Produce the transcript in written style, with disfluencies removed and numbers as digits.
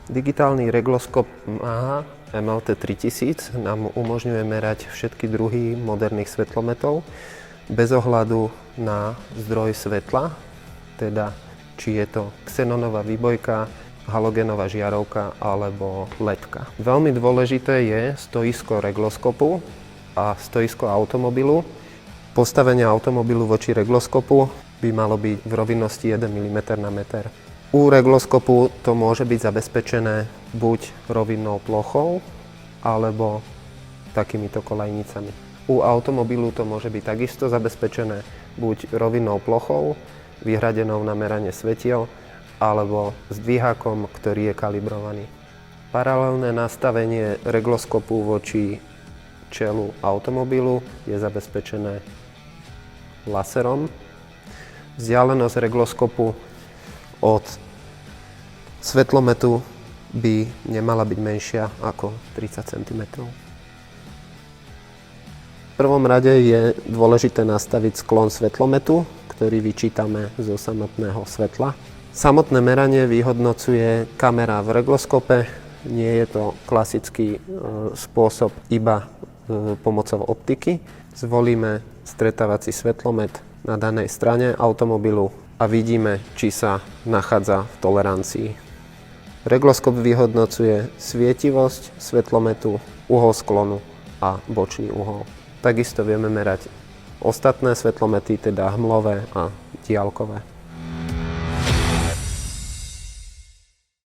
Digitálny regloskop MAHA MLT 3000 nám umožňuje merať všetky druhy moderných svetlometov bez ohľadu na zdroj svetla, teda či je to xenonová výbojka, halogénová žiarovka alebo ledka. Veľmi dôležité je stoisko regloskopu a stoisko automobilu. Postavenie automobilu voči regloskopu by malo byť v rovinnosti 1 mm na meter. U regloskopu to môže byť zabezpečené buď rovinnou plochou alebo takýmito kolajnicami. U automobilu to môže byť takisto zabezpečené buď rovinnou plochou, vyhradenou na meranie svetiel, alebo s dvíhakom, ktorý je kalibrovaný. Paralelné nastavenie regloskopu voči čelu automobilu je zabezpečené laserom. Vzdialenosť regloskopu od svetlometu by nemala byť menšia ako 30 cm. V prvom rade je dôležité nastaviť sklon svetlometu, ktorý vyčítame zo samotného svetla. Samotné meranie vyhodnocuje kamera v regloskope. Nie je to klasický spôsob iba pomocou optiky. Zvolíme stretávací svetlomet na danej strane automobilu a vidíme, či sa nachádza v tolerancii. Regloskop vyhodnocuje svietivosť svetlometu, uhol sklonu a bočný uhol. Takisto vieme merať ostatné svetlomety, teda hmlové a diaľkové.